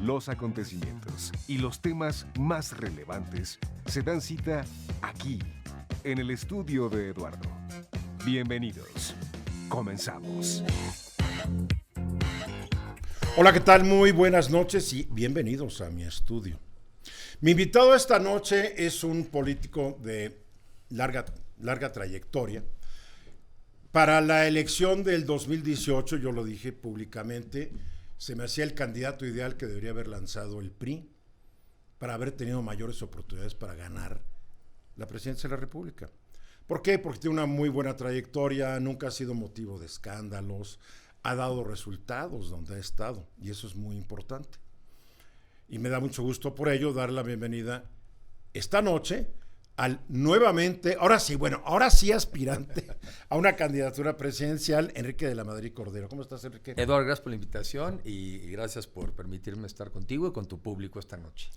Los acontecimientos y los temas más relevantes se dan cita aquí, en el estudio de Eduardo. Bienvenidos. Comenzamos. Hola, ¿qué tal? Muy buenas noches y bienvenidos a mi estudio. Mi invitado esta noche es un político de larga trayectoria. Para la elección del 2018, yo lo dije públicamente, se me hacía el candidato ideal que debería haber lanzado el PRI para haber tenido mayores oportunidades para ganar la presidencia de la República. ¿Por qué? Porque tiene una muy buena trayectoria, nunca ha sido motivo de escándalos, ha dado resultados donde ha estado y eso es muy importante. Y me da mucho gusto por ello dar la bienvenida esta noche al nuevamente, ahora sí aspirante a una candidatura presidencial, Enrique de la Madrid Cordero. ¿Cómo estás, Enrique? Eduardo, gracias por la invitación y gracias por permitirme estar contigo y con tu público esta noche.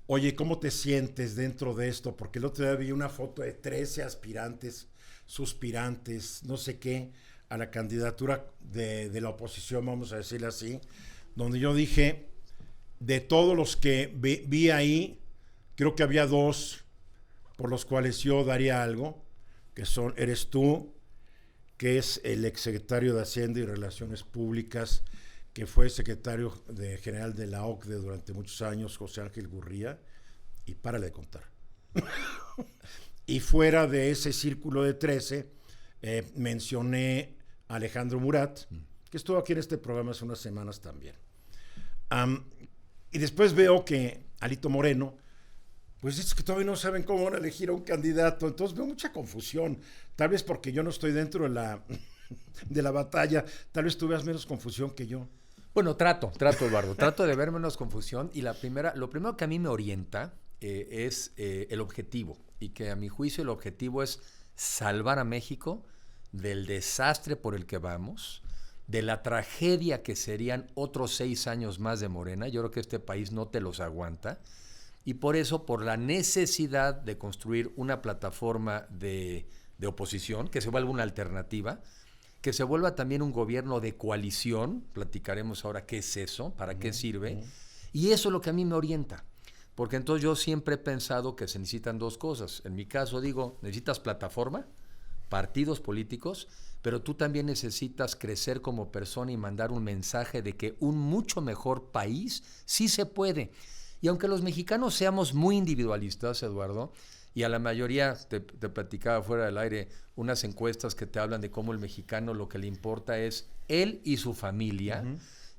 Oye, ¿cómo te sientes dentro de esto? Porque el otro día vi una foto de 13 aspirantes, suspirantes, no sé qué, a la candidatura de la oposición, vamos a decirle así, donde yo dije, de todos los que vi ahí, creo que había dos por los cuales yo daría algo, que eres tú, que es el exsecretario de Hacienda y Relaciones Públicas, que fue secretario general de la OCDE durante muchos años, José Ángel Gurría, y párale de contar. Y fuera de ese círculo de 13, mencioné a Alejandro Murat, que estuvo aquí en este programa hace unas semanas también. Y después veo que Alito Moreno, pues es que todavía no saben cómo van a elegir a un candidato, entonces veo mucha confusión, tal vez porque yo no estoy dentro de la batalla, tal vez tú veas menos confusión que yo. Bueno, trato, Eduardo, trato de ver menos confusión y lo primero que a mí me orienta es el objetivo, y que a mi juicio el objetivo es salvar a México del desastre por el que vamos, de la tragedia que serían otros 6 años más de Morena. Yo creo que este país no te los aguanta. Y por eso, por la necesidad de construir una plataforma de oposición, que se vuelva una alternativa, que se vuelva también un gobierno de coalición, platicaremos ahora qué es eso, para qué sirve, y eso es lo que a mí me orienta, porque entonces yo siempre he pensado que se necesitan dos cosas. En mi caso digo, necesitas plataforma, partidos políticos, pero tú también necesitas crecer como persona y mandar un mensaje de que un mucho mejor país sí se puede. Y aunque los mexicanos seamos muy individualistas, Eduardo, y a la mayoría, te platicaba fuera del aire, unas encuestas que te hablan de cómo el mexicano lo que le importa es él y su familia,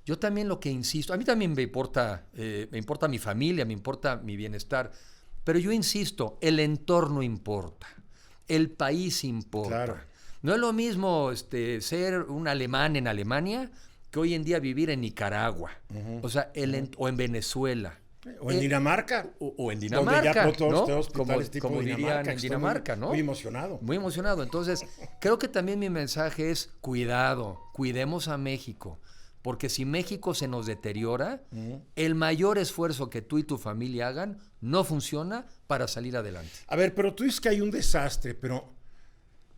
yo también lo que insisto, a mí también me importa mi familia, me importa mi bienestar, pero yo insisto, el entorno importa, el país importa. Claro. No es lo mismo ser un alemán en Alemania que hoy en día vivir en Nicaragua, o sea, o en Venezuela. O en Dinamarca. O en Dinamarca, ¿no? Como dirían en Dinamarca, ¿no? Muy emocionado. Muy emocionado. Entonces, creo que también mi mensaje es cuidemos a México. Porque si México se nos deteriora, el mayor esfuerzo que tú y tu familia hagan no funciona para salir adelante. A ver, pero tú dices que hay un desastre, pero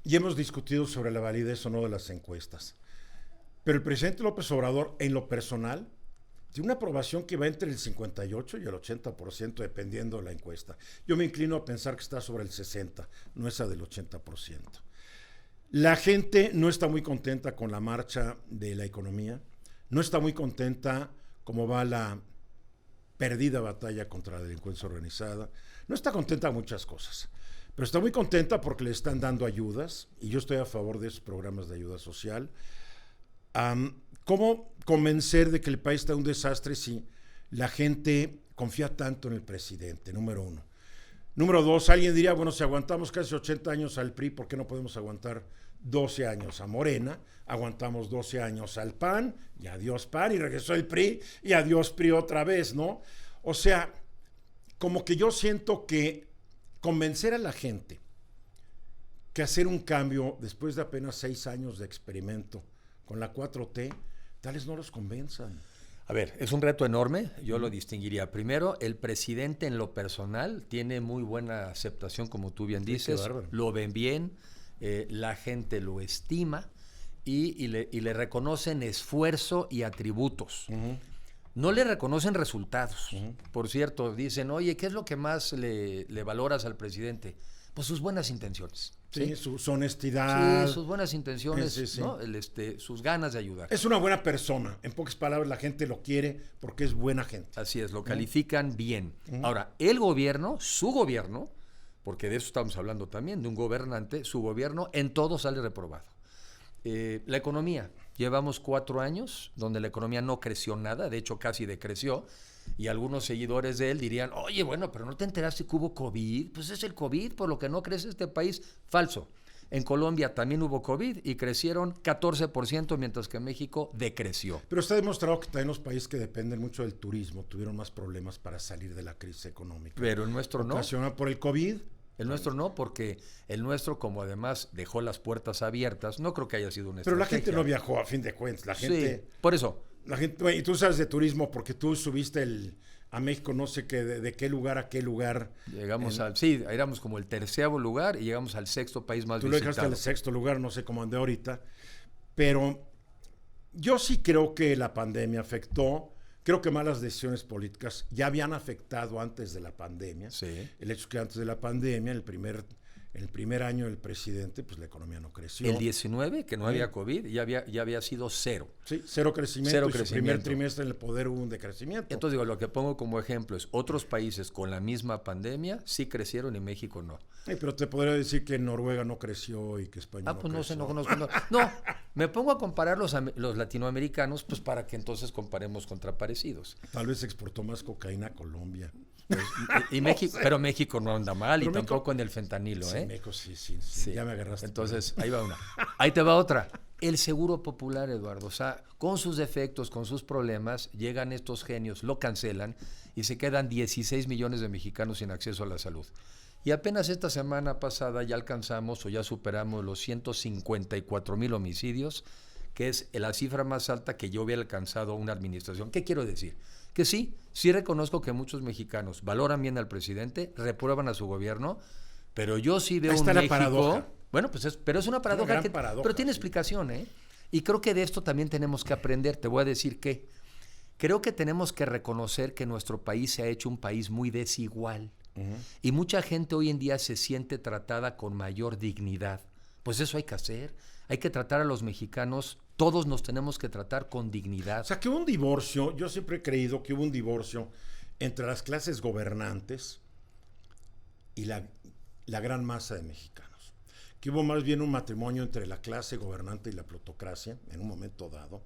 ya hemos discutido sobre la validez o no de las encuestas. Pero el presidente López Obrador, en lo personal, tiene una aprobación que va entre el 58 y el 80%, dependiendo de la encuesta. Yo me inclino a pensar que está sobre el 60%, no esa del 80%. La gente no está muy contenta con la marcha de la economía, no está muy contenta cómo va la perdida batalla contra la delincuencia organizada, no está contenta muchas cosas, pero está muy contenta porque le están dando ayudas, y yo estoy a favor de esos programas de ayuda social. ¿Cómo convencer de que el país está en un desastre si la gente confía tanto en el presidente? Número uno. Número dos, alguien diría, bueno, si aguantamos casi 80 años al PRI, ¿por qué no podemos aguantar 12 años a Morena? Aguantamos 12 años al PAN, y adiós PAN, y regresó el PRI, y adiós PRI otra vez, ¿no? O sea, como que yo siento que convencer a la gente que hacer un cambio después de apenas 6 años de experimento con la 4T, tales no los convenzan. A ver, es un reto enorme, yo lo distinguiría. Primero, el presidente en lo personal tiene muy buena aceptación, como tú bien dices, lo ven bien, la gente lo estima y le reconocen esfuerzo y atributos. no le reconocen resultados. Por cierto, dicen, oye, ¿qué es lo que más le valoras al presidente? Pues sus buenas intenciones. Sí, su honestidad. Sí, sus buenas intenciones, Sí. ¿no? Sus ganas de ayudar. Es una buena persona. En pocas palabras, la gente lo quiere porque es buena gente. Así es, lo califican bien. Ahora, el gobierno, su gobierno, porque de eso estamos hablando también, de un gobernante, su gobierno en todo sale reprobado. La economía. Llevamos 4 años donde la economía no creció nada, de hecho casi decreció, y algunos seguidores de él dirían, oye, bueno, pero ¿no te enteraste que hubo COVID? Pues es el COVID, por lo que no crece este país. Falso. En Colombia también hubo COVID y crecieron 14%, mientras que en México decreció. Pero está demostrado que también los países que dependen mucho del turismo tuvieron más problemas para salir de la crisis económica. Pero el nuestro no. Ocasionada por el COVID. El nuestro no, porque el nuestro, como además dejó las puertas abiertas, no creo que haya sido una Pero la estrategia. gente no viajó, a fin de cuentas. La gente, Sí, por eso. la gente, y tú sabes de turismo porque tú subiste a México, no sé qué, de qué lugar a qué lugar. Llegamos sí, éramos como el 13º lugar y llegamos al 6º país más Tú lo visitado. dejaste al 6º lugar, no sé cómo andé ahorita. Pero yo sí creo que la pandemia afectó. Creo que malas decisiones políticas ya habían afectado antes de la pandemia. Sí. El hecho que antes de la pandemia, el primer año del presidente, pues la economía no creció. El 19, que no había COVID, ya había sido 0. Sí, cero crecimiento. Cero y su crecimiento. primer trimestre en el poder hubo un decrecimiento. Entonces digo, lo que pongo como ejemplo es otros países con la misma pandemia sí crecieron y México no. Pero te podría decir que Noruega no creció y que España Pues no sé, creció. no conozco. No, me pongo a comparar los latinoamericanos, pues para que entonces comparemos contra parecidos. Tal vez exportó más cocaína a Colombia. Pues, y México, pero México no anda mal Pero y México- tampoco en el fentanilo, Sí, ¿eh? México, sí, Sí. ya me agarraste. Entonces, ahí va una. Ahí te va otra. El Seguro Popular, Eduardo. O sea, con sus defectos, con sus problemas, llegan estos genios, lo cancelan y se quedan 16 millones de mexicanos sin acceso a la salud. Y apenas esta semana pasada ya alcanzamos o ya superamos los 154,000 homicidios, que es la cifra más alta que yo hubiera alcanzado una administración. ¿Qué quiero decir? Que sí reconozco que muchos mexicanos valoran bien al presidente, reprueban a su gobierno, pero yo sí veo Ahí está un la México... paradoja. Bueno, pues pero es una paradoja, gran paradoja, pero tiene sí. explicación, ¿eh? Y creo que de esto también tenemos que aprender. Te voy a decir que creo que tenemos que reconocer que nuestro país se ha hecho un país muy desigual. Y mucha gente hoy en día se siente tratada con mayor dignidad. Pues eso hay que hacer. Hay que tratar a los mexicanos, todos nos tenemos que tratar con dignidad. O sea, que hubo un divorcio, yo siempre he creído que hubo un divorcio entre las clases gobernantes y la gran masa de mexicanos. Que hubo más bien un matrimonio entre la clase gobernante y la plutocracia, en un momento dado.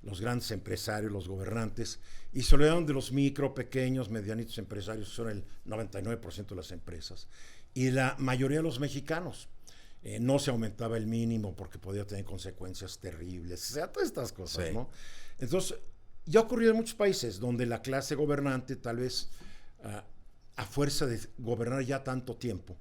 Los grandes empresarios, los gobernantes, y se olvidaron de los micro, pequeños, medianitos empresarios, que son el 99% de las empresas, y la mayoría de los mexicanos. No se aumentaba el mínimo porque podía tener consecuencias terribles, o sea, todas estas cosas, Sí. ¿no? Entonces, ya ha ocurrido en muchos países donde la clase gobernante, tal vez a fuerza de gobernar ya tanto tiempo,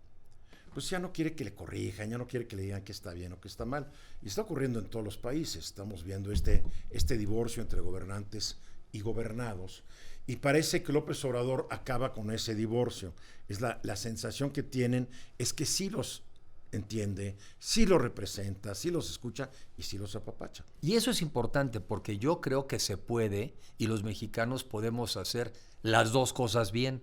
pues ya no quiere que le corrijan, ya no quiere que le digan que está bien o que está mal. Y está ocurriendo en todos los países. Estamos viendo este divorcio entre gobernantes y gobernados. Y parece que López Obrador acaba con ese divorcio. Es la sensación que tienen es que sí los entiende, sí los representa, sí los escucha y sí los apapacha. Y eso es importante porque yo creo que se puede y los mexicanos podemos hacer las dos cosas bien.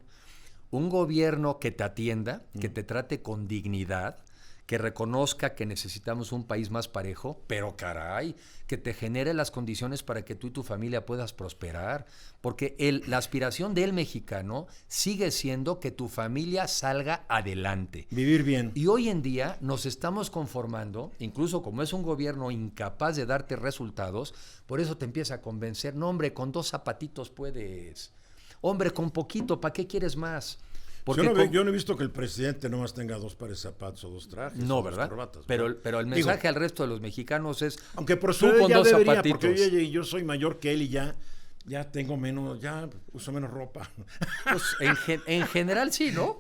Un gobierno que te atienda, que te trate con dignidad, que reconozca que necesitamos un país más parejo, pero caray, que te genere las condiciones para que tú y tu familia puedas prosperar. Porque la aspiración del mexicano sigue siendo que tu familia salga adelante. Vivir bien. Y hoy en día nos estamos conformando, incluso como es un gobierno incapaz de darte resultados, por eso te empieza a convencer, no hombre, con 2 zapatitos puedes... Hombre, con poquito, ¿para qué quieres más? Porque Yo no he visto que el presidente nomás tenga 2 pares de zapatos o 2 trajes. no, o 2 ¿verdad? corbatas, Pero el mensaje Digo, al resto de los mexicanos es... aunque por tú su con ya 2 debería, zapatitos. porque yo soy mayor que él y ya tengo menos, ya uso menos ropa. Pues, en general sí, ¿no?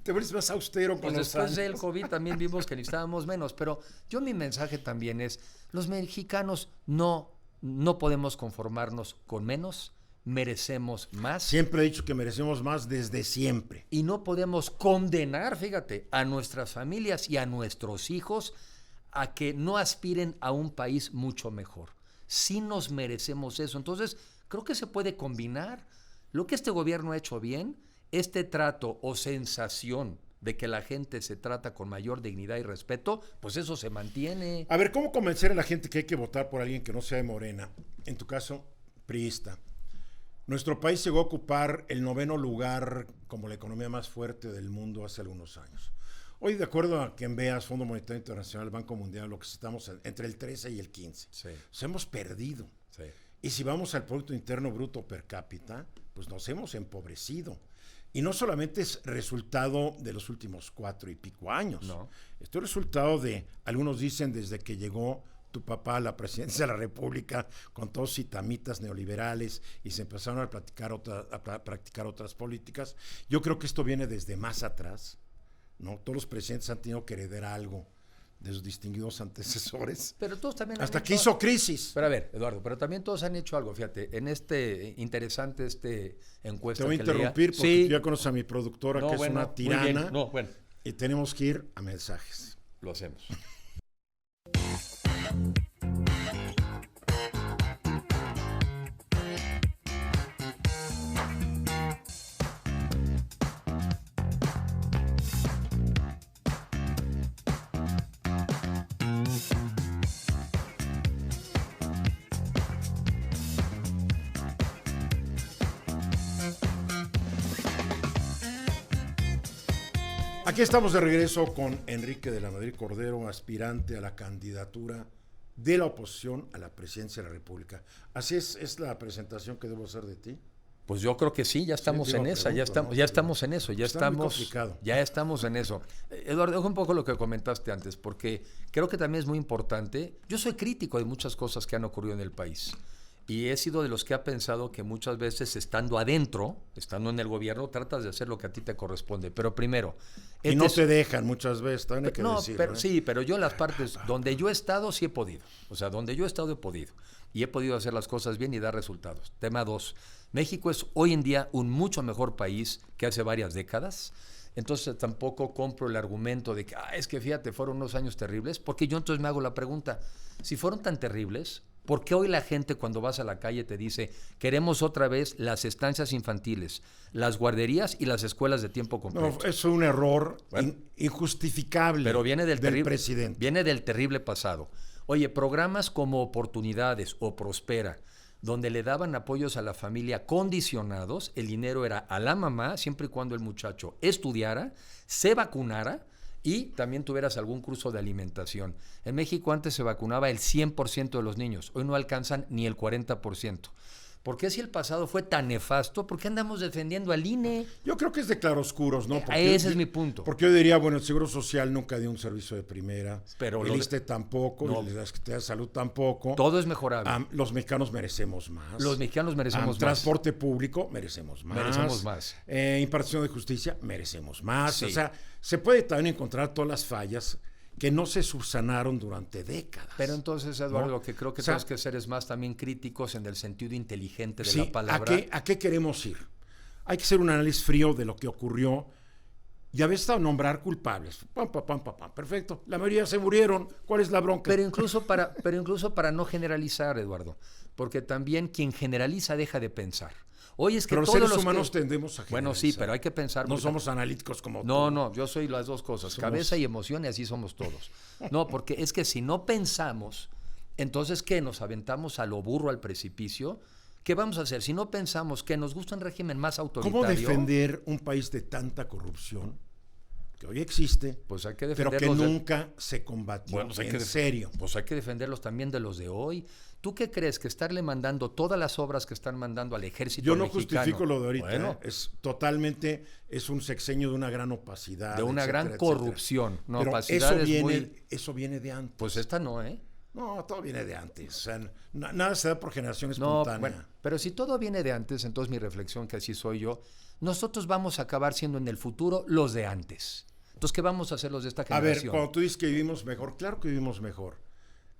Te vuelves más austero con Pues los después años. del COVID también vimos que necesitábamos menos, pero mi mensaje también es, los mexicanos no podemos conformarnos con menos, merecemos más. Siempre he dicho que merecemos más desde siempre. Y no podemos condenar, fíjate, a nuestras familias y a nuestros hijos a que no aspiren a un país mucho mejor. Sí nos merecemos eso. Entonces, Creo que se puede combinar lo que este gobierno ha hecho bien, este trato o sensación de que la gente se trata con mayor dignidad y respeto, pues eso se mantiene. A ver, ¿cómo convencer a la gente que hay que votar por alguien que no sea de Morena? En tu caso, priista. Nuestro país llegó a ocupar el 9º lugar como la economía más fuerte del mundo hace algunos años. Hoy, de acuerdo a quien veas, Fondo Monetario Internacional, Banco Mundial, lo que estamos entre el 13 y el 15. Sí. Nos hemos perdido. Sí. Y si vamos al Producto Interno Bruto per cápita, pues nos hemos empobrecido. Y no solamente es resultado de los últimos 4 y pico años. No. Esto es resultado de, algunos dicen, desde que llegó tu papá a la presidencia de la República con todos citamitas neoliberales y se empezaron a practicar otras políticas. Yo creo que esto viene desde más atrás, ¿no? Todos los presidentes han tenido que heredar algo de sus distinguidos antecesores. Pero todos también hasta han que hecho... hizo crisis. Pero a ver, Eduardo, pero también todos han hecho algo, fíjate, en interesante encuesta Te voy a que interrumpir leía. porque Sí. tú ya conoces a mi productora, que es una muy tirana, bien. No, bueno, y tenemos que ir a mensajes. lo hacemos. Aquí estamos de regreso con Enrique de la Madrid Cordero, aspirante a la candidatura de la oposición a la presidencia de la República. ¿Así es la presentación que debo hacer de ti? Pues yo creo que sí, ya estamos Sí, en digo, esa, pregunto, ya ¿no? estamos en eso, Está muy complicado. ya estamos en eso. Eduardo, dejo un poco lo que comentaste antes, porque creo que también es muy importante. Yo soy crítico de muchas cosas que han ocurrido en el país. Y he sido de los que ha pensado que muchas veces estando adentro, estando en el gobierno, tratas de hacer lo que a ti te corresponde. Pero primero... Y no te dejan muchas veces, también hay que No, decirlo. pero, sí, pero yo las partes donde yo he estado sí he podido. O sea, donde yo he estado he podido. Y he podido hacer las cosas bien y dar resultados. Tema 2. México es hoy en día un mucho mejor país que hace varias décadas. Entonces tampoco compro el argumento de que, es que fíjate, fueron unos años terribles. Porque yo entonces me hago la pregunta, si fueron tan terribles, ¿por qué hoy la gente cuando vas a la calle te dice queremos otra vez las estancias infantiles, las guarderías y las escuelas de tiempo completo? No, es un error Bueno, injustificable pero viene del presidente. Viene del terrible pasado. Oye, programas como Oportunidades o Prospera, donde le daban apoyos a la familia condicionados, el dinero era a la mamá, siempre y cuando el muchacho estudiara, se vacunara y también tuvieras algún curso de alimentación. En México antes se vacunaba el 100% de los niños, hoy no alcanzan ni el 40%. ¿Por qué si el pasado fue tan nefasto? ¿Por qué andamos defendiendo al INE? Yo creo que es de claroscuros, ¿no? Porque Ese es mi punto. Porque yo diría, bueno, el Seguro Social nunca dio un servicio de primera, Pero el ISSSTE tampoco, no. y la Secretaría de Salud tampoco. Todo es mejorable. Los mexicanos merecemos más. Los mexicanos merecemos más. Transporte público, merecemos más. Merecemos más. Impartición de justicia, merecemos más. Sí. O sea, se puede también encontrar todas las fallas que no se subsanaron durante décadas. Pero entonces, Eduardo, ¿no? lo que creo que O sea, tenemos que ser es más también críticos en el sentido inteligente de sí, la palabra. ¿a qué queremos ir? Hay que hacer un análisis frío de lo que ocurrió y a veces nombrar culpables. Pam, pam, pam, pam, pam. Perfecto. La mayoría se murieron. ¿Cuál es la bronca? Pero incluso para no generalizar, Eduardo, porque también quien generaliza deja de pensar. Oye, es que pero los todos seres los humanos que... tendemos a generalizar. Bueno, sí, pero hay que pensar. No porque... somos analíticos como tú. No, yo soy las dos cosas, cabeza y emoción, y así somos todos. No, porque es que si no pensamos, entonces, ¿qué? ¿Nos aventamos a lo burro al precipicio? ¿Qué vamos a hacer? Si no pensamos que nos gusta un régimen más autoritario... ¿Cómo defender un país de tanta corrupción que hoy existe, pues hay que pero que defenderlos nunca se combatió en serio? Pues hay que defenderlos también de los de hoy. ¿Tú qué crees? ¿Que estarle mandando todas las obras que están mandando al ejército Yo no mexicano? justifico lo de ahorita. Bueno, Es totalmente, es un sexenio de una gran opacidad. de una etcétera, gran etcétera. corrupción. No, Pero opacidad eso es viene, muy... eso viene de antes. Pues esta no, ¿eh? No, todo viene de antes. O sea, nada se da por generación No, espontánea. bueno, pero si todo viene de antes, entonces mi reflexión, que así soy yo, nosotros vamos a acabar siendo en el futuro los de antes. Entonces, ¿qué vamos a hacer los de esta A ver, generación? cuando tú dices que vivimos mejor, claro que vivimos mejor.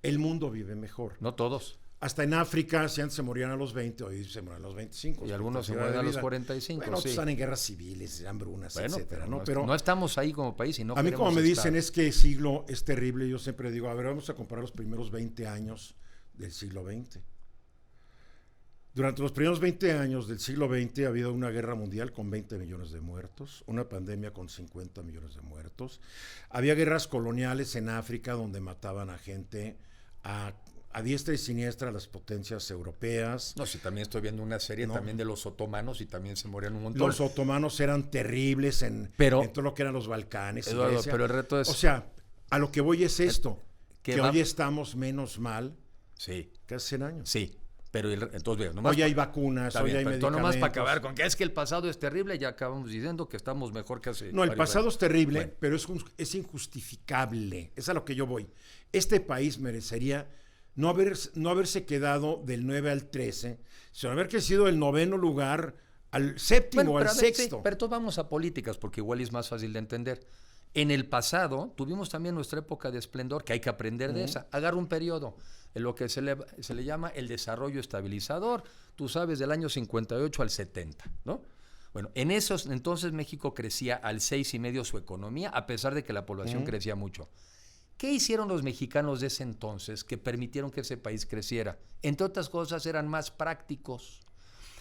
El mundo vive mejor. No todos. Hasta en África, si antes se morían a los 20, hoy se mueren a los 25. Y algunos se expectativa mueren a de los vida. 45, Bueno, sí. están en guerras civiles, hambrunas, Bueno, etcétera, pero ¿no? Pero no estamos ahí como país y no a mí como queremos me estar. dicen es que el siglo es terrible, yo siempre digo, a ver, vamos a comparar los primeros 20 años del siglo XX. Durante los primeros 20 años del siglo XX ha habido una guerra mundial con 20 millones de muertos, una pandemia con 50 millones de muertos. Había guerras coloniales en África donde mataban a gente a diestra y siniestra, las potencias europeas. No, sí, también estoy viendo una serie también de los otomanos y también se morían un montón. Los otomanos eran terribles en todo lo que eran los Balcanes. Eduardo, pero el reto es... O sea, a lo que voy es esto, que va... hoy estamos menos mal sí. que hace 100 años. Sí, pero entonces... Nomás hoy hay vacunas, hoy hay medicamentos. Nomás para acabar con que es que el pasado es terrible, ya acabamos diciendo que estamos mejor que hace... No, el pasado es terrible, pero es injustificable. Es a lo que yo voy. Este país merecería no haberse quedado del 9 al 13, sino haber crecido del 9º lugar al 7º o al 6º. Sí, pero entonces vamos a políticas, porque igual es más fácil de entender. En el pasado tuvimos también nuestra época de esplendor, que hay que aprender de esa. Agarra un periodo, en lo que se le llama el desarrollo estabilizador, tú sabes, del año 58 al 70, ¿no? Bueno, en esos entonces México crecía al 6,5% su economía, a pesar de que la población crecía mucho. ¿Qué hicieron los mexicanos de ese entonces que permitieron que ese país creciera? Entre otras cosas, eran más prácticos.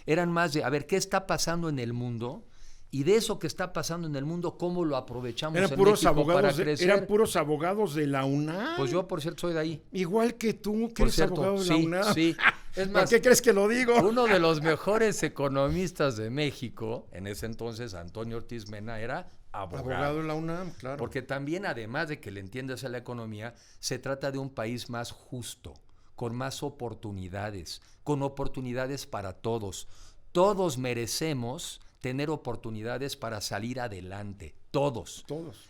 Eran más de, a ver, ¿qué está pasando en el mundo? Y de eso que está pasando en el mundo, ¿cómo lo aprovechamos en México para crecer? Eran puros abogados de la UNAM. Pues yo, por cierto, soy de ahí. Igual que tú, que eres abogado de la UNAM. Sí. Es más, ¿por qué crees que lo digo? Uno de los mejores economistas de México, en ese entonces, Antonio Ortiz Mena, era abogado de la UNAM, claro. Porque también, además de que le entiendas a la economía, se trata de un país más justo, con más oportunidades, con oportunidades para todos. Todos merecemos tener oportunidades para salir adelante, todos.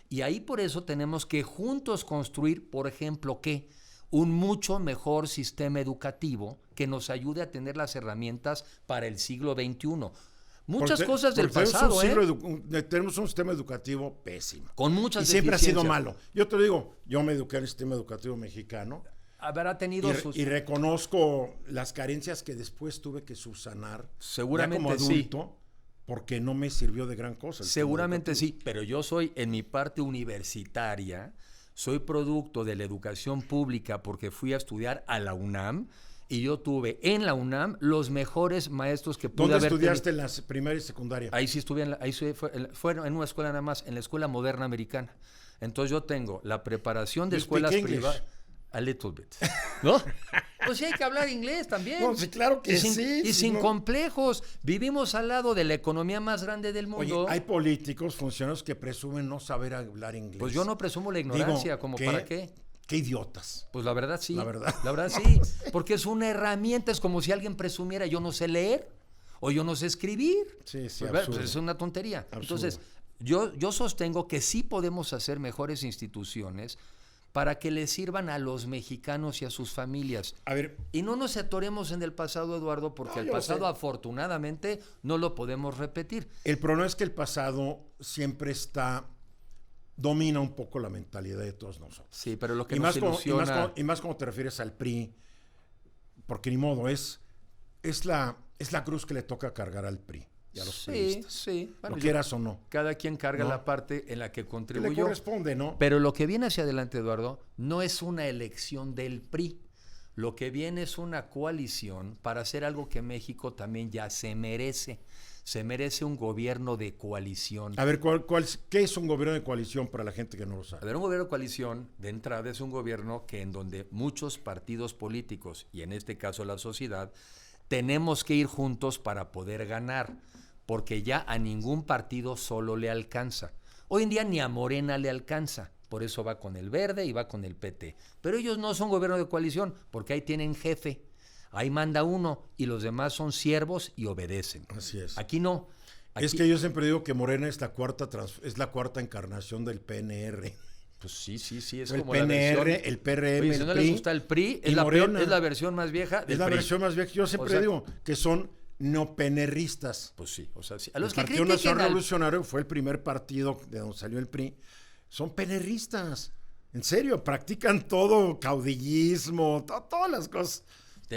Y ahí por eso tenemos que juntos construir, por ejemplo, ¿qué? Un mucho mejor sistema educativo que nos ayude a tener las herramientas para el siglo XXI. Muchas cosas del pasado, tenemos un sistema educativo pésimo. Con muchas deficiencias. Y siempre ha sido malo. Yo te digo, yo me eduqué en el sistema educativo mexicano. Habrá tenido y reconozco las carencias que después tuve que subsanar. Seguramente ya como adulto, porque no me sirvió de gran cosa. Seguramente sí, pero yo soy, en mi parte universitaria, soy producto de la educación pública porque fui a estudiar a la UNAM. Y yo tuve en la UNAM los mejores maestros que pude haber tenido. ¿Dónde estudiaste en la primaria y secundaria? Ahí sí estuve, fue en una escuela nada más, en la Escuela Moderna Americana. Entonces yo tengo la preparación de escuelas privadas. A little bit. ¿No? Pues sí hay que hablar inglés también. No, sí, claro que sí. Y sin complejos. Vivimos al lado de la economía más grande del mundo. Oye, hay políticos, funcionarios que presumen no saber hablar inglés. Pues yo no presumo la ignorancia, ¿para qué? ¡Qué idiotas! Pues la verdad sí. La verdad sí. Porque es una herramienta, es como si alguien presumiera yo no sé leer o yo no sé escribir. Sí, pues es una tontería. Absurdo. Entonces, yo sostengo que sí podemos hacer mejores instituciones para que les sirvan a los mexicanos y a sus familias. A ver. Y no nos atoremos en el pasado, Eduardo, porque el pasado afortunadamente no lo podemos repetir. El problema es que el pasado siempre domina un poco la mentalidad de todos nosotros. Sí, pero lo que nos ilusiona... Y más como te refieres al PRI, porque ni modo, es la cruz que le toca cargar al PRI y a los priistas. Sí. Bueno, lo quieras o no. Cada quien carga la parte en la que contribuyó. Que le corresponde, ¿no? Pero lo que viene hacia adelante, Eduardo, no es una elección del PRI. Lo que viene es una coalición para hacer algo que México también ya se merece. Se merece un gobierno de coalición. A ver, ¿qué es un gobierno de coalición para la gente que no lo sabe? A ver, un gobierno de coalición, de entrada, es un gobierno que en donde muchos partidos políticos, y en este caso la sociedad, tenemos que ir juntos para poder ganar, porque ya a ningún partido solo le alcanza. Hoy en día ni a Morena le alcanza, por eso va con el Verde y va con el PT. Pero ellos no son gobierno de coalición, porque ahí tienen jefe. Ahí manda uno y los demás son siervos y obedecen. Así es. Aquí no. Es que yo siempre digo que Morena es la cuarta encarnación del PNR. Pues sí, es el como PNR, la versión. El PRM, Oye, si no les gusta el PRI, es la versión más vieja del PRI. Es la versión más vieja. Yo siempre digo que son neopenerristas. Pues sí, o sea, sí. A los que Partido Nacional Revolucionario fue el primer partido de donde salió el PRI. Son penerristas. En serio, practican todo, caudillismo, todas las cosas.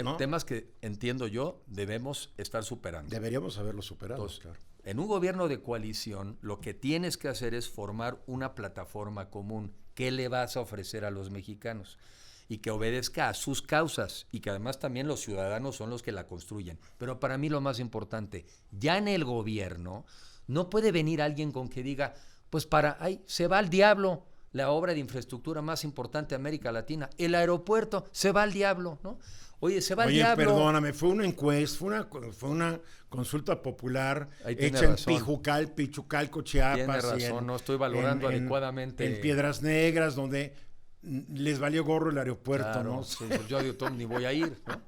¿no? Temas que, entiendo yo, debemos estar superando. Deberíamos haberlo superado. Entonces, claro. En un gobierno de coalición, lo que tienes que hacer es formar una plataforma común. ¿Qué le vas a ofrecer a los mexicanos? y que obedezca a sus causas y que además también los ciudadanos son los que la construyen. Pero para mí lo más importante, ya en el gobierno no puede venir alguien con que diga, pues se va al diablo la obra de infraestructura más importante de América Latina, el aeropuerto, se va al diablo, ¿no? Oye, se va al diablo. Perdóname, fue una encuesta, fue una consulta popular hecha en Pichucalco, Chiapas. Tiene razón, no estoy valorando adecuadamente. En Piedras Negras, donde les valió gorro el aeropuerto, claro, ¿no? Sí, yo digo, ni voy a ir, ¿no?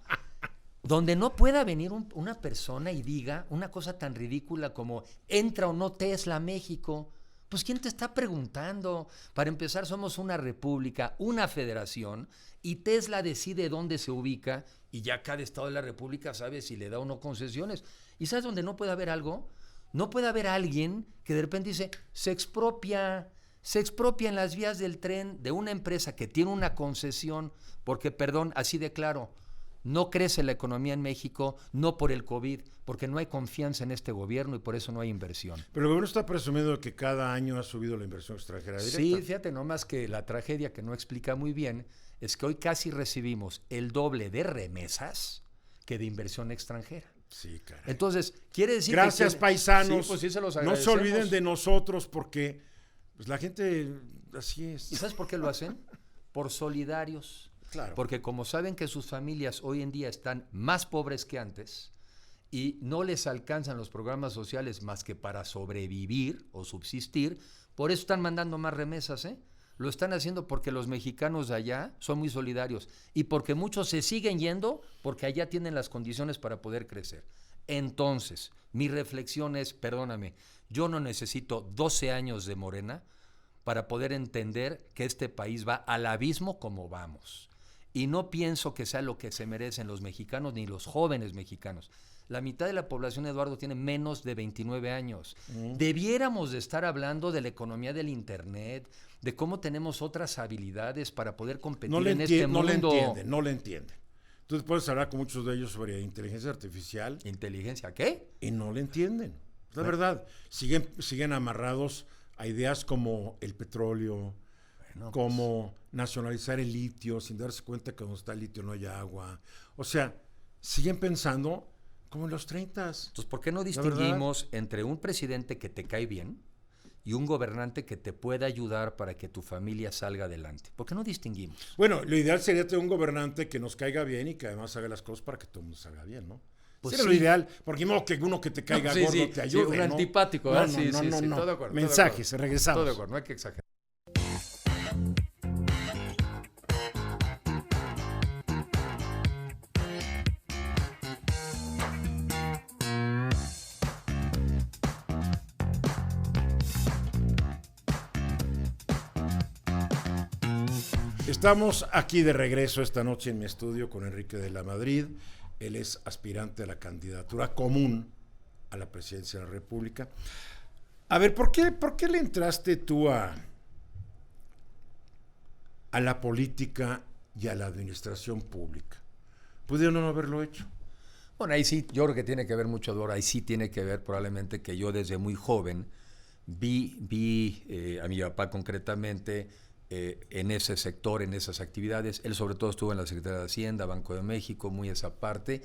Donde no pueda venir una persona y diga una cosa tan ridícula como entra o no Tesla a México. Pues ¿quién te está preguntando? Para empezar, somos una república, una federación, y Tesla decide dónde se ubica y ya cada estado de la república sabe si le da o no concesiones. ¿Y sabes dónde no puede haber algo? No puede haber alguien que de repente dice, se expropia en las vías del tren de una empresa que tiene una concesión, porque, perdón, así de claro, no crece la economía en México, no por el COVID, porque no hay confianza en este gobierno y por eso no hay inversión. Pero el gobierno está presumiendo de que cada año ha subido la inversión extranjera directa. Sí, fíjate, nomás que la tragedia que no explica muy bien es que hoy casi recibimos el doble de remesas que de inversión extranjera. Sí, caray. Entonces, quiere decir Gracias, paisanos. Sí, pues sí se los no agradecemos. se olviden de nosotros porque pues, la gente así es. ¿Y sabes por qué lo hacen? Por solidarios. Claro. Porque como saben que sus familias hoy en día están más pobres que antes y no les alcanzan los programas sociales más que para sobrevivir o subsistir, por eso están mandando más remesas, ¿eh? Lo están haciendo porque los mexicanos de allá son muy solidarios y porque muchos se siguen yendo porque allá tienen las condiciones para poder crecer. Entonces, mi reflexión es, perdóname, yo no necesito 12 años de Morena para poder entender que este país va al abismo como vamos. Y no pienso que sea lo que se merecen los mexicanos ni los jóvenes mexicanos. La mitad de la población, Eduardo, tiene menos de 29 años. Debiéramos de estar hablando de la economía del Internet, de cómo tenemos otras habilidades para poder competir en este mundo. No le entienden. Tú puedes hablar con muchos de ellos sobre inteligencia artificial. ¿Inteligencia qué? Y no le entienden. La verdad, siguen amarrados a ideas como el petróleo, como nacionalizar el litio, sin darse cuenta que donde está el litio no hay agua. O sea, siguen pensando como en los 30s. Entonces, ¿por qué no distinguimos entre un presidente que te cae bien y un gobernante que te pueda ayudar para que tu familia salga adelante? ¿Por qué no distinguimos? Bueno, lo ideal sería tener un gobernante que nos caiga bien y que además haga las cosas para que todo el mundo salga bien, ¿no? Pues sería lo ideal, porque no que uno que te caiga gordo te ayude, un ¿no? antipático, ¿verdad? No. Todo de acuerdo. Mensajes, regresamos. Todo de acuerdo, no hay que exagerar. Estamos aquí de regreso esta noche en mi estudio con Enrique de la Madrid. Él es aspirante a la candidatura común a la presidencia de la República. A ver, ¿por qué le entraste tú a la política y a la administración pública? ¿Pudieron no haberlo hecho? Bueno, ahí sí, yo creo que tiene que ver mucho, Eduardo. Ahí sí tiene que ver probablemente que yo desde muy joven vi a mi papá concretamente en ese sector, en esas actividades. Él sobre todo estuvo en la Secretaría de Hacienda, Banco de México, muy esa parte.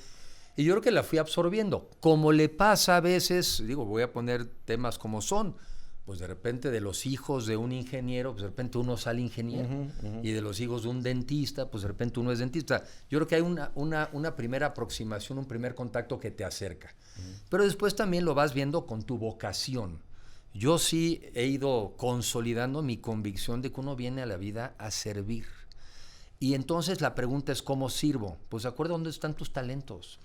Y yo creo que la fui absorbiendo. Como le pasa a veces, voy a poner temas como son, pues de repente de los hijos de un ingeniero, pues de repente uno sale ingeniero. Y de los hijos de un dentista, pues de repente uno es dentista. Yo creo que hay una primera aproximación, un primer contacto que te acerca. Pero después también lo vas viendo con tu vocación. Yo sí he ido consolidando mi convicción de que uno viene a la vida a servir. Y entonces la pregunta es, ¿cómo sirvo? Pues acuerda dónde están tus talentos.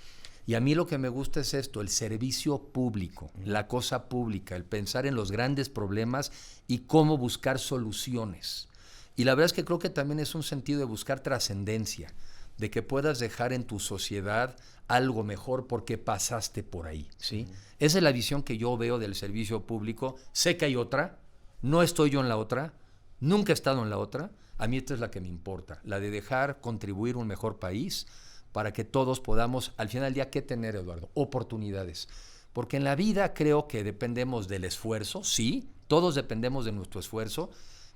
Y a mí lo que me gusta es esto, el servicio público, la cosa pública, el pensar en los grandes problemas y cómo buscar soluciones. Y la verdad es que creo que también es un sentido de buscar trascendencia, de que puedas dejar en tu sociedad algo mejor porque pasaste por ahí, ¿sí? Esa es la visión que yo veo del servicio público. Sé que hay otra, no estoy yo en la otra, nunca he estado en la otra. A mí esta es la que me importa, la de dejar contribuir un mejor país para que todos podamos, al final del día, ¿qué tener, Eduardo? Oportunidades. Porque en la vida creo que dependemos del esfuerzo, sí, todos dependemos de nuestro esfuerzo,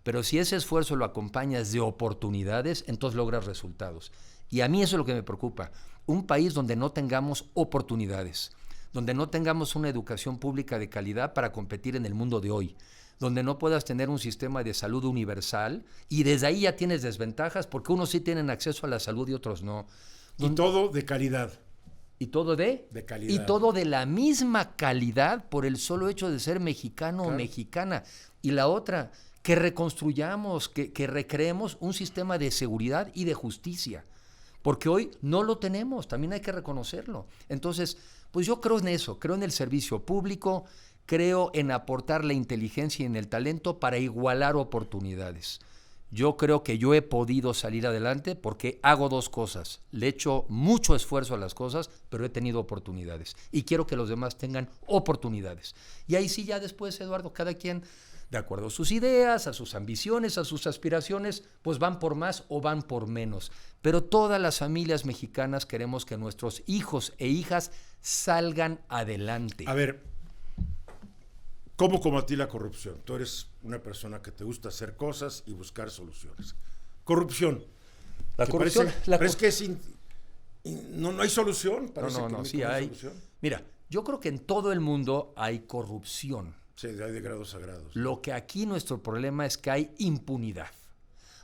Pero si ese esfuerzo lo acompañas de oportunidades, entonces logras resultados. Y a mí eso es lo que me preocupa. Un país donde no tengamos oportunidades, donde no tengamos una educación pública de calidad para competir en el mundo de hoy, donde no puedas tener un sistema de salud universal y desde ahí ya tienes desventajas porque unos sí tienen acceso a la salud y otros no. Y todo de calidad. ¿Y todo de? De calidad. Y todo de la misma calidad por el solo hecho de ser mexicano o mexicana. Y la otra, que reconstruyamos, que recreemos un sistema de seguridad y de justicia. Porque hoy no lo tenemos, también hay que reconocerlo. Entonces, pues yo creo en eso, creo en el servicio público, creo en aportar la inteligencia y en el talento para igualar oportunidades. Yo creo que yo he podido salir adelante porque hago dos cosas. Le echo mucho esfuerzo a las cosas, pero he tenido oportunidades. Y quiero que los demás tengan oportunidades. Y ahí sí ya después, Eduardo, cada quien, de acuerdo a sus ideas, a sus ambiciones, a sus aspiraciones, pues van por más o van por menos. Pero todas las familias mexicanas queremos que nuestros hijos e hijas salgan adelante. A ver, ¿cómo combatir la corrupción? Tú eres una persona que te gusta hacer cosas y buscar soluciones. Corrupción. La corrupción... ¿Crees que no hay solución? No, sí hay. Solución. Mira, yo creo que en todo el mundo hay corrupción. Sí, hay de grados a grados. Lo que aquí nuestro problema es que hay impunidad.